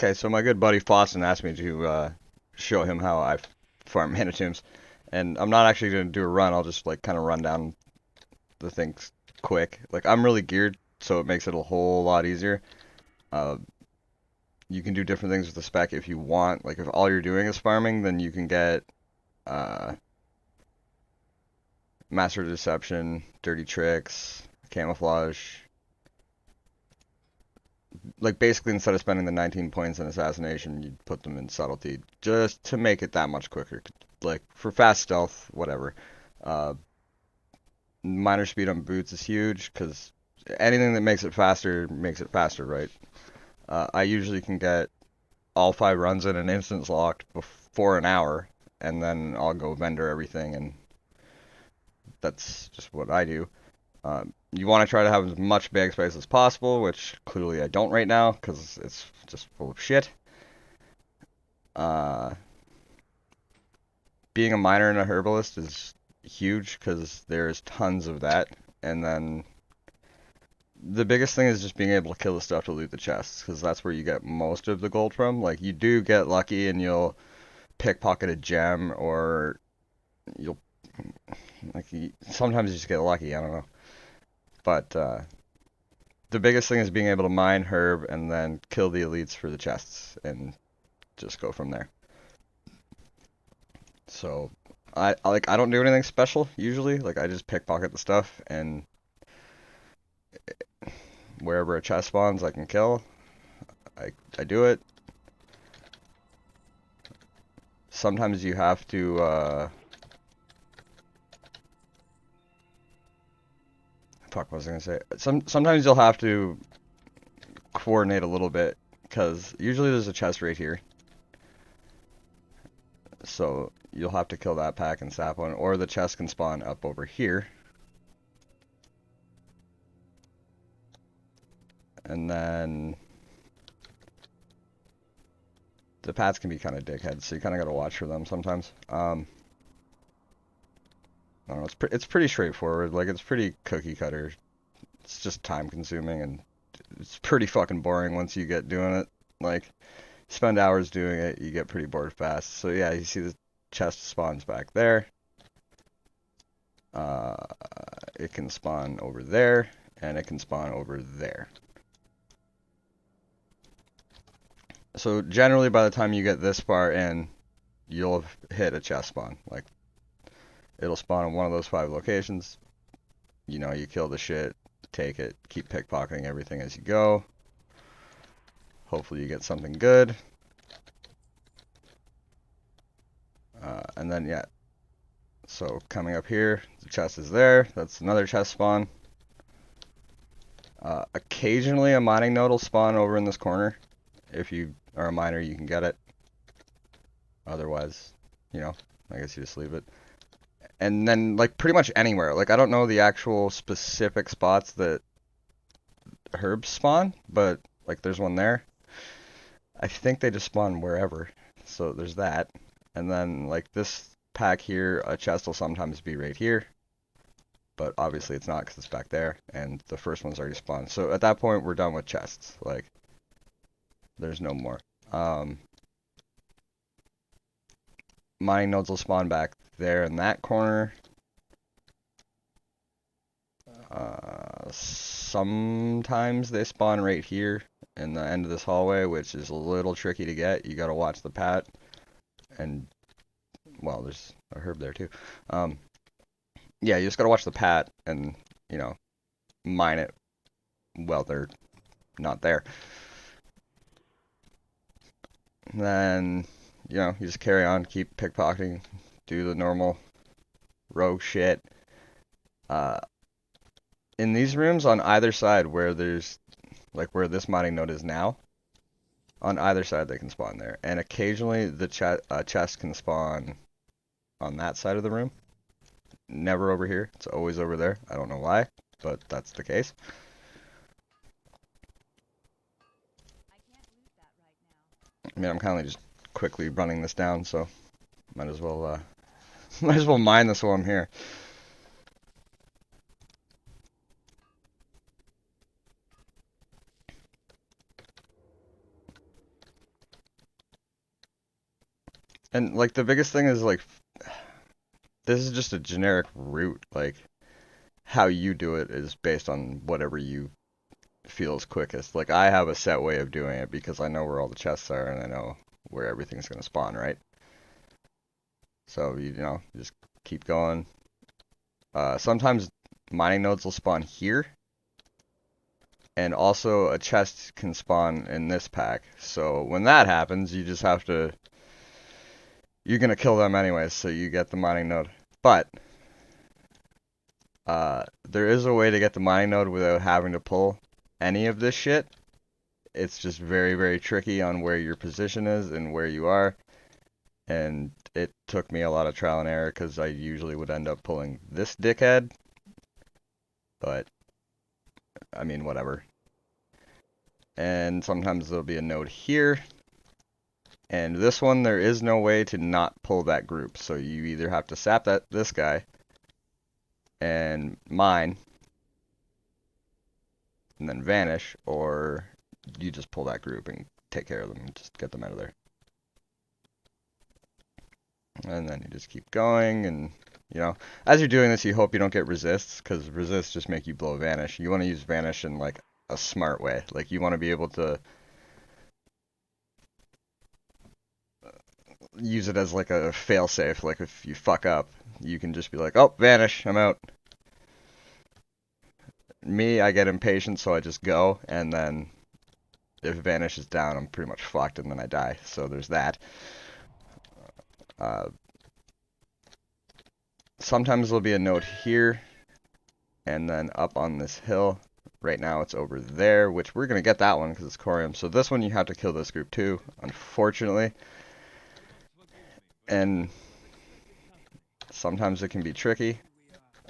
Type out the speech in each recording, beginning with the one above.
Okay, so my good buddy Fawson asked me to show him how I farm mana tombs, and I'm not actually gonna do a run. I'll just like kind of run down the things quick. Like I'm really geared, so it makes it a whole lot easier. Uh, you can do different things with the spec if you want. Like if all you're doing is farming, then you can get uh, Master Deception, Dirty Tricks, Camouflage. Like basically instead of spending the 19 points in Assassination, you put them in Subtlety just to make it that much quicker. Like for fast stealth, whatever. Uh, Minor speed on boots is huge because anything that makes it faster, right? I usually can get all 5 runs in an instance locked before an hour, and then I'll go vendor everything, and that's just what I do. You want to try to have as much bag space as possible, which clearly I don't right now because it's just full of shit. Uh, Being a miner and a herbalist is huge because there's tons of that, and then the biggest thing is just being able to kill the stuff to loot the chests, because that's where you get most of the gold from. Like, you do get lucky and you'll pickpocket a gem, or you'll, like, sometimes you just get lucky, I don't know. But, the biggest thing is being able to mine herb and then kill the elites for the chests, and just go from there. So, I don't do anything special, usually. Like, I just pickpocket the stuff, and wherever a chest spawns I can kill, I do it. Sometimes you have to, fuck, what was I gonna say? Sometimes you'll have to coordinate a little bit, because usually there's a chest right here. So you'll have to kill that pack and sap one, or the chest can spawn up over here. And then the paths can be kind of dickheads, so you kind of got to watch for them sometimes. I don't know, it's pretty straightforward. Like, it's pretty cookie cutter. It's just time consuming, and it's pretty fucking boring once you get doing it. Like, spend hours doing it, you get pretty bored fast. So yeah, you see the chest spawns back there. Uh, it can spawn over there, and it can spawn over there. So generally by the time you get this far in, you'll have hit a chest spawn. Like, it'll spawn in one of those 5 locations. You know, you kill the shit, take it, keep pickpocketing everything as you go. Hopefully you get something good. And then, yeah. So coming up here, the chest is there. That's another chest spawn. Occasionally a mining node will spawn over in this corner. If you are a miner, you can get it. Otherwise, you know, I guess you just leave it. And then, like, pretty much anywhere. Like, I don't know the actual specific spots that herbs spawn, but, like, there's one there. I think they just spawn wherever. So there's that. And then, like, this pack here, a chest will sometimes be right here. But obviously it's not because it's back there. And the first one's already spawned. So at that point, we're done with chests. Like, there's no more. Mining nodes will spawn back there in that corner. Sometimes they spawn right here in the end of this hallway, which is a little tricky to get. You gotta watch the pat, and, well, there's a herb there too. Yeah, you just gotta watch the pat and, you know, mine it while they're not there. And then, you know, you just carry on, keep pickpocketing, do the normal rogue shit. In these rooms on either side where there's, like, where this mining node is now, on either side they can spawn there. And occasionally the chest can spawn on that side of the room. Never over here. It's always over there. I don't know why, but that's the case. I mean, I'm kind of just quickly running this down, so might as well might as well mine this while I'm here. And like the biggest thing is like this is just a generic route. Like how you do it is based on whatever you feel is quickest. Like I have a set way of doing it because I know where all the chests are and I know where everything's gonna spawn, right? So you know, just keep going. Sometimes mining nodes will spawn here, and also a chest can spawn in this pack. So when that happens, you just have to. You're gonna kill them anyways, so you get the mining node. But there is a way to get the mining node without having to pull any of this shit. It's just very, very tricky on where your position is and where you are. And it took me a lot of trial and error because I usually would end up pulling this dickhead. But, I mean, whatever. And sometimes there'll be a node here. And this one, there is no way to not pull that group. So you either have to sap this guy and mine and then vanish, or you just pull that group and take care of them and just get them out of there. And then you just keep going, and you know, as you're doing this, you hope you don't get resists, because resists just make you blow vanish. You want to use vanish in like a smart way. Like you want to be able to use it as like a fail safe. Like if you fuck up, you can just be like, oh, vanish, I'm out. Me, I get impatient, so I just go, and then if vanish is down, I'm pretty much fucked, and then I die. So there's that. Uh, Sometimes there'll be a node here, and then up on this hill. Right now it's over there, which we're going to get that one because it's Corium. So this one you have to kill this group too, unfortunately. And sometimes it can be tricky,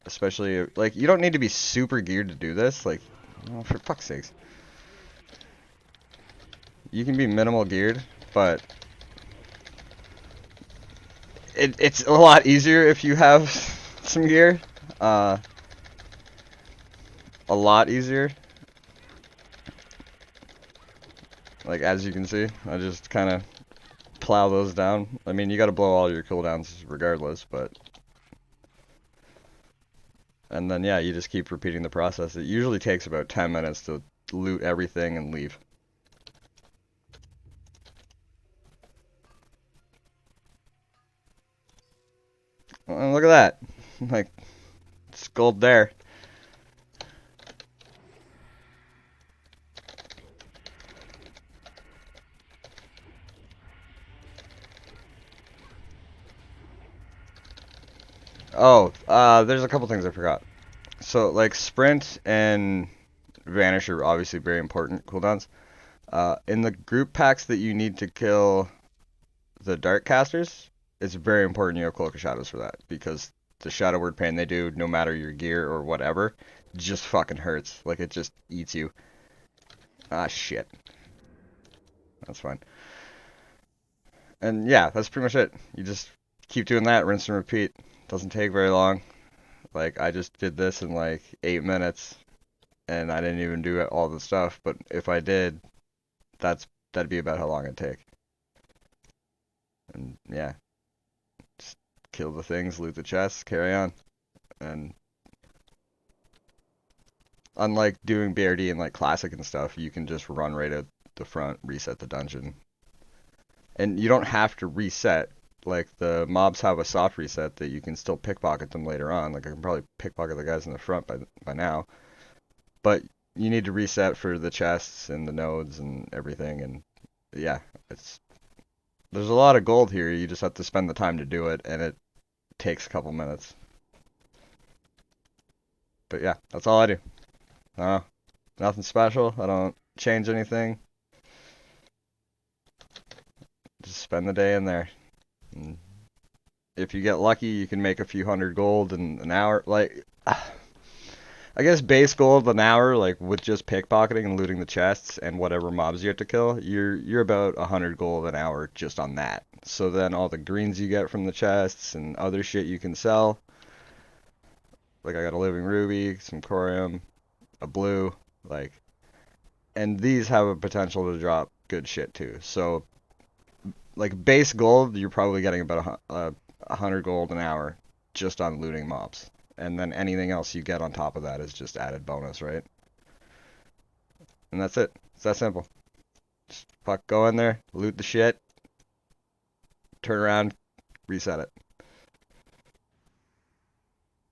especially, like, you don't need to be super geared to do this. Like, oh, for fuck's sakes. You can be minimal geared, but it's a lot easier if you have some gear. A lot easier. Like, as you can see, I just kind of plow those down. I mean, you got to blow all your cooldowns regardless, but... And then, yeah, you just keep repeating the process. It usually takes about 10 minutes to loot everything and leave. Well, look at that. Like, it's gold there. Oh, there's a couple things I forgot. So, like, sprint and vanish are obviously very important cooldowns. In the group packs that you need to kill the dark casters, it's very important you have Cloak of Shadows for that, because the Shadow Word Pain they do, no matter your gear or whatever, just fucking hurts. Like, it just eats you. Ah, shit. That's fine. And yeah, that's pretty much it. You just keep doing that, rinse and repeat. Doesn't take very long. Like, I just did this in like 8 minutes, and I didn't even do all the stuff, but if I did, that'd be about how long it'd take. And yeah, just kill the things, loot the chests, carry on. And unlike doing BRD and like classic and stuff, you can just run right out the front, reset the dungeon. And you don't have to reset. Like the mobs have a soft reset that you can still pickpocket them later on. Like I can probably pickpocket the guys in the front by now. But you need to reset for the chests and the nodes and everything. And yeah, there's a lot of gold here. You just have to spend the time to do it, and it takes a couple minutes. But yeah, that's all I do. Nothing special. I don't change anything. Just spend the day in there. And if you get lucky, you can make a few hundred gold in an hour. Like, I guess base gold an hour, like with just pickpocketing and looting the chests and whatever mobs you have to kill, you're about 100 gold an hour just on that. So then all the greens you get from the chests and other shit you can sell. Like I got a living ruby, some corium, a blue, and these have a potential to drop good shit too. So like base gold, you're probably getting about 100 gold an hour just on looting mobs. And then anything else you get on top of that is just added bonus, right? And that's it. It's that simple. Just fuck go in there, loot the shit, turn around, reset it.